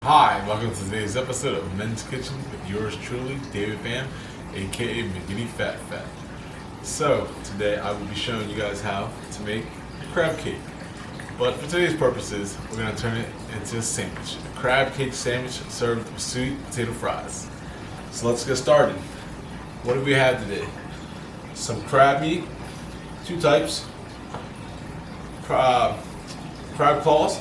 Hi, welcome to today's episode of Men's Kitchen with yours truly, David Pham, aka McGinny Fat Fat. So, today I will be showing you guys how to make a crab cake. But for today's purposes, we're going to turn it into a sandwich. A crab cake sandwich served with sweet potato fries. So let's get started. What do we have today? Some crab meat, two types, crab claws,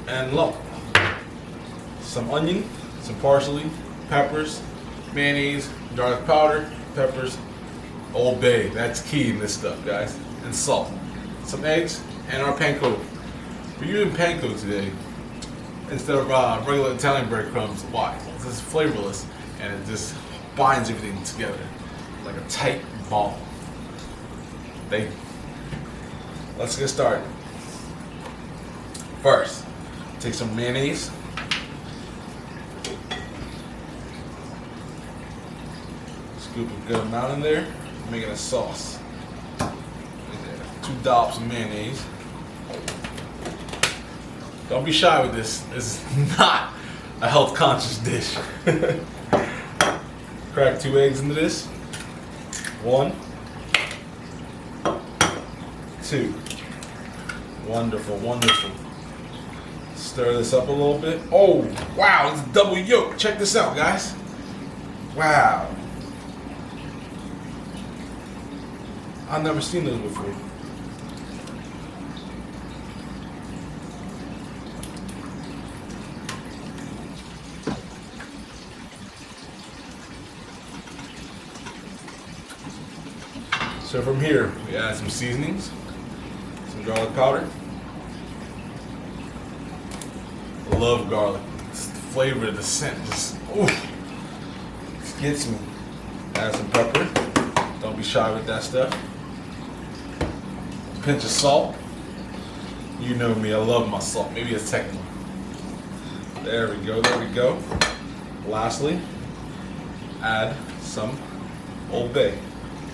and lump. Some onion, some parsley, peppers, mayonnaise, garlic powder, peppers, Old Bay, that's key in this stuff, guys, and salt. Some eggs, and our panko. We're using panko today instead of regular Italian breadcrumbs. Why? This is flavorless, and it just binds everything together like a tight ball. Let's get started. First, take some mayonnaise. Scoop a good amount in there, making a sauce. Like that. 2 dollops of mayonnaise. Don't be shy with this. This is not a health conscious dish. Crack 2 eggs into this. 1, 2. Wonderful, wonderful. Stir this up a little bit. Oh, wow, it's double yolk. Check this out, guys. Wow. I've never seen those before. So from here, we add some seasonings, some garlic powder. I love garlic. It's the flavor, the scent, just gets me. Add some pepper. Don't be shy with that stuff. Pinch of salt. You know me, I love my salt. Maybe a second one. There we go, there we go. Lastly, add some Old Bay.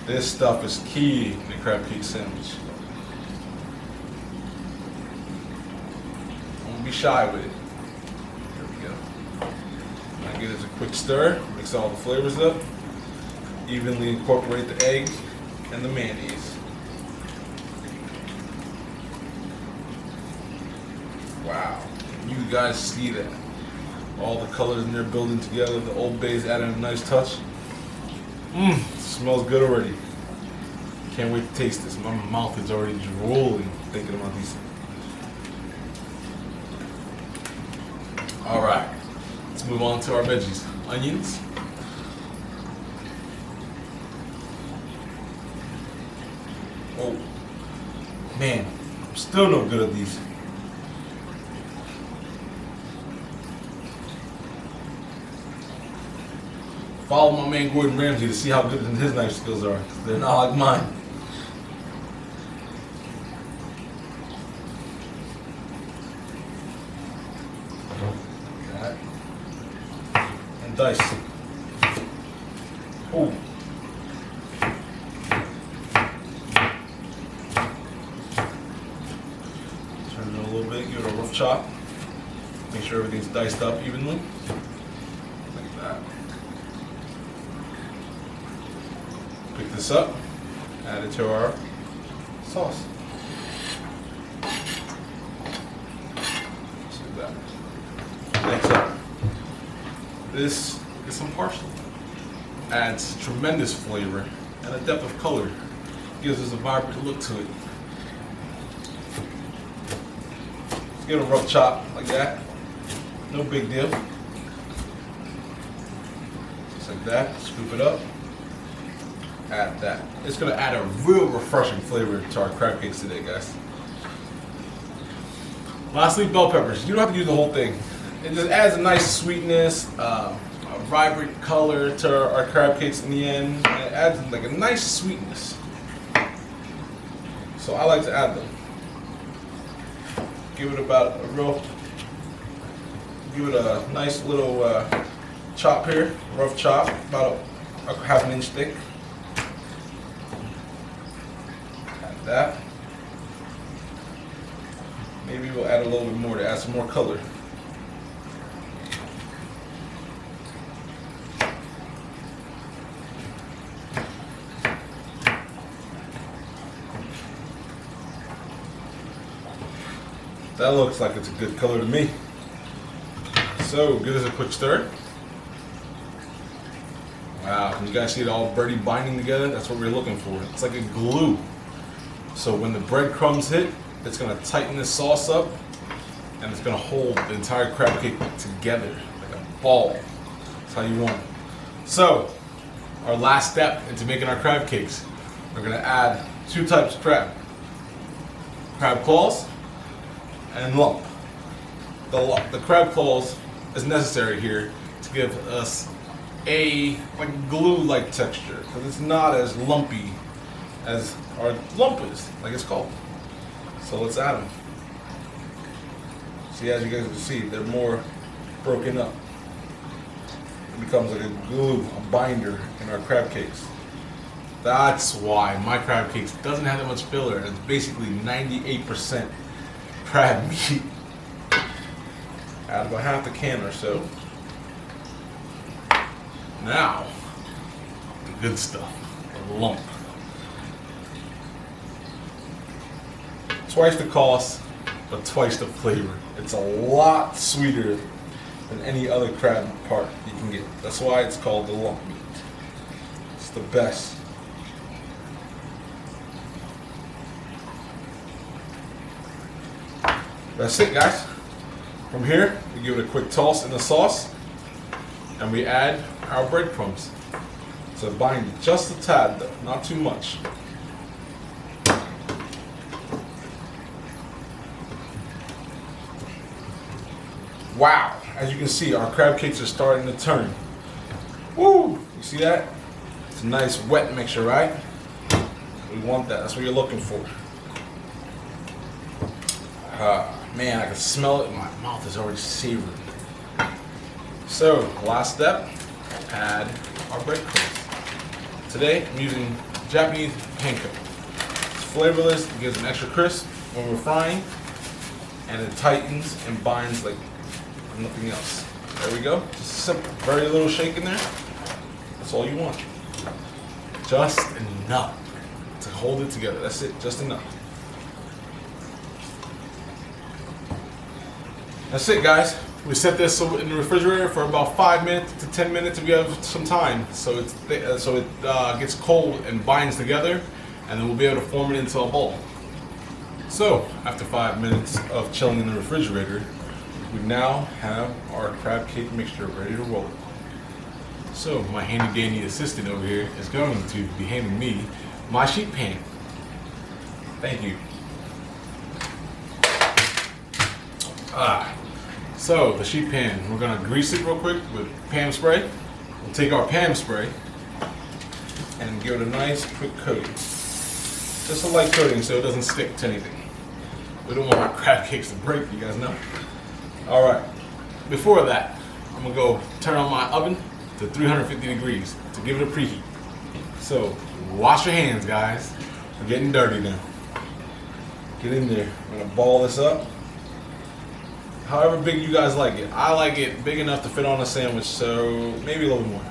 This stuff is key in the crab cake sandwich. Don't be shy with it. There we go. Now give it a quick stir, mix all the flavors up. Evenly incorporate the egg and the mayonnaise. Wow, you guys see that? All the colors in there building together. The Old Bay's adding a nice touch. Smells good already. Can't wait to taste this. My mouth is already drooling thinking about these. All right, let's move on to our veggies. Onions. Oh, man, I'm still no good at these. Follow my man Gordon Ramsay to see how good his knife skills are. They're not like mine. Like that. And dice. Oh. Turn it a little bit, give it a rough chop. Make sure everything's diced up evenly. Like that. Pick this up, add it to our sauce. Just like that. Next up, this is some parsley. Adds tremendous flavor and a depth of color. Gives us a vibrant look to it. Just give it a rough chop like that. No big deal. Just like that. Scoop it up. Add that. It's going to add a real refreshing flavor to our crab cakes today, guys. Lastly, bell peppers. You don't have to do the whole thing. It just adds a nice sweetness, a vibrant color to our crab cakes in the end. And it adds like a nice sweetness. So I like to add them. Give it about give it a nice little chop here, rough chop, about a half an inch thick. That. Maybe we'll add a little bit more to add some more color. That looks like it's a good color to me. So give this a quick stir. Wow, can you guys see it all bready binding together? That's what we're looking for. It's like a glue. So when the breadcrumbs hit, it's gonna tighten this sauce up and it's gonna hold the entire crab cake together like a ball. That's how you want it. So, our last step into making our crab cakes, we're gonna add 2 types of crab. Crab claws and lump. The crab claws is necessary here to give us a like glue-like texture because it's not as lumpy as our lump is, like it's called. So let's add them. See, as you guys can see, they're more broken up. It becomes like a glue, a binder in our crab cakes. That's why my crab cakes doesn't have that much filler. It's basically 98% crab meat. Add about half the can or so. Now, the good stuff, the lump. Twice the cost, but twice the flavor. It's a lot sweeter than any other crab part you can get. That's why it's called the lump meat. It's the best. That's it, guys. From here, we give it a quick toss in the sauce, and we add our breadcrumbs. So bind just a tad though, not too much. Wow, as you can see, our crab cakes are starting to turn. Woo, you see that? It's a nice wet mixture, right? We want that, that's what you're looking for. Man, I can smell it, my mouth is already savory. So, last step, add our breadcrumbs. Today, I'm using Japanese panko. It's flavorless, it gives an extra crisp when we're frying, and it tightens and binds like nothing else. There we go. Just simple, very little shake in there. That's all you want. Just enough to hold it together. That's it, just enough. That's it, guys. We set this in the refrigerator for about 5 minutes to 10 minutes if you have some time, so it gets cold and binds together, and then we'll be able to form it into a ball. So after 5 minutes of chilling in the refrigerator, we now have our crab cake mixture ready to roll. So my handy dandy assistant over here is going to be handing me my sheet pan. Thank you. So the sheet pan, we're gonna grease it real quick with Pam spray. We'll take our Pam spray and give it a nice quick coating. Just a light coating so it doesn't stick to anything. We don't want our crab cakes to break, you guys know. All right, before that, I'm gonna go turn on my oven to 350 degrees to give it a preheat. So wash your hands, guys. We're getting dirty now. Get in there. I'm gonna ball this up. However big you guys like it. I like it big enough to fit on a sandwich, so maybe a little more.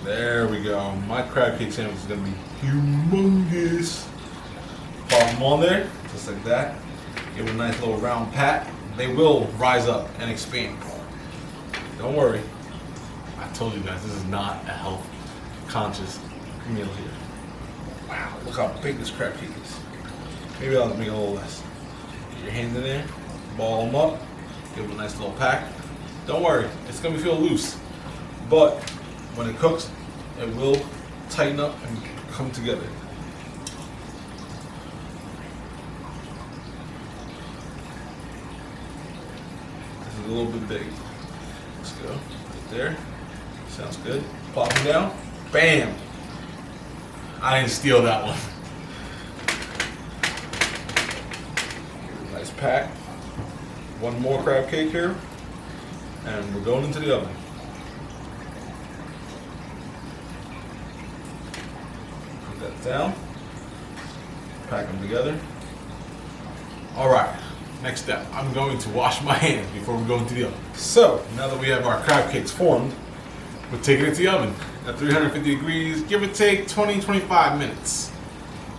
There we go. My crab cake sandwich is gonna be humongous. Pop them on there, just like that. Give it a nice little round pat. They will rise up and expand. Don't worry. I told you guys, this is not a health conscious meal here. Wow, look how big this crab cake is. Maybe I'll make it a little less. Get your hands in there. Ball them up, give them a nice little pack. Don't worry, it's gonna feel loose, but when it cooks, it will tighten up and come together. This is a little bit big. Let's go, right there. Sounds good. Plop them down. Bam! I didn't steal that one. Give it a nice pack. One more crab cake here, and we're going into the oven. Put that down, pack them together. All right, next step, I'm going to wash my hands before we go into the oven. So, now that we have our crab cakes formed, we'll take it into the oven at 350 degrees, give or take 20-25 minutes.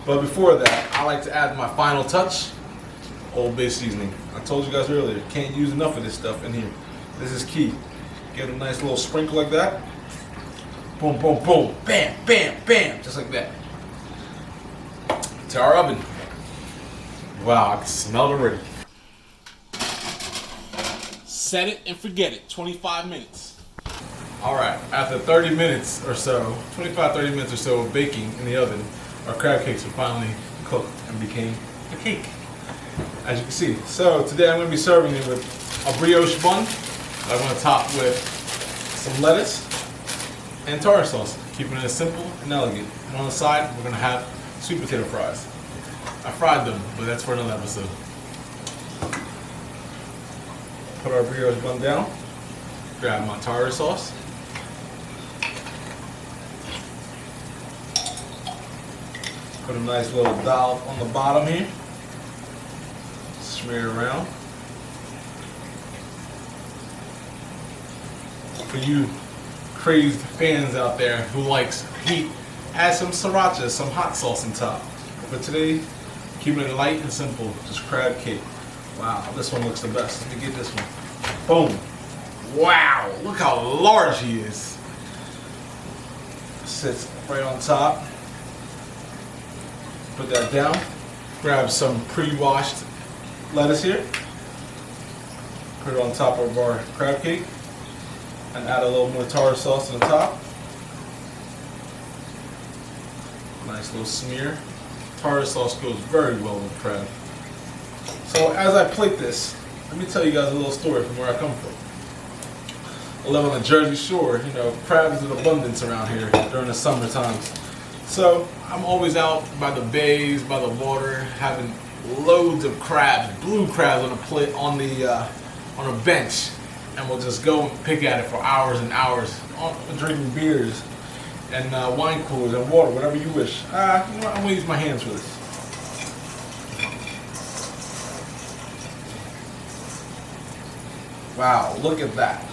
But before that, I like to add my final touch, Old Bay seasoning. I told you guys earlier, can't use enough of this stuff in here. This is key. Get a nice little sprinkle like that. Boom, boom, boom. Bam, bam, bam. Just like that. To our oven. Wow, I can smell it already. Set it and forget it. 25 minutes. Alright, after 30 minutes or so, 25-30 minutes or so of baking in the oven, our crab cakes were finally cooked and became a cake, as you can see. So today I'm going to be serving it with a brioche bun. I'm going to top with some lettuce and tartar sauce, keeping it simple and elegant. And on the side, we're going to have sweet potato fries. I fried them, but that's for another episode. Put our brioche bun down, grab my tartar sauce. Put a nice little dollop on the bottom here. Smear it around. For you crazed fans out there who likes heat, add some sriracha, some hot sauce on top. But today, keeping it light and simple, just crab cake. Wow, this one looks the best. Let me get this one. Boom. Wow, look how large he is. Sits right on top. Put that down. Grab some pre-washed lettuce here. Put it on top of our crab cake. And add a little more tartar sauce on the top. Nice little smear. Tartar sauce goes very well with crab. So as I plate this, let me tell you guys a little story from where I come from. I live on the Jersey Shore. You know, crabs in abundance around here during the summer times. So I'm always out by the bays, by the water, having loads of crabs, blue crabs on a plate on a bench, and we'll just go and pick at it for hours and hours, drinking beers and wine coolers and water, whatever you wish. You know what, I'm gonna use my hands for this. Wow, look at that.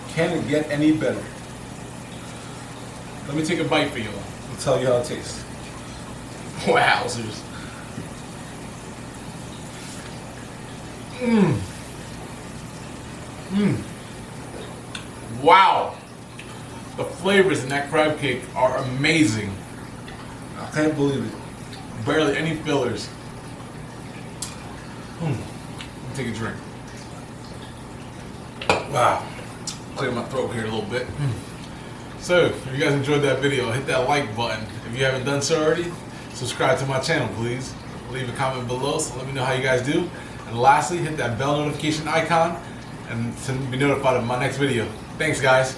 Can it get any better? Let me take a bite for you all. I'll tell you how it tastes. Wowzers. Mmm. Mmm. Wow. The flavors in that crab cake are amazing. I can't believe it. Barely any fillers. Let me take a drink. Wow. Clear my throat here a little bit. So, if you guys enjoyed that video, hit that like button. If you haven't done so already, subscribe to my channel, please. Leave a comment below so let me know how you guys do. And lastly, hit that bell notification icon and to be notified of my next video. Thanks, guys.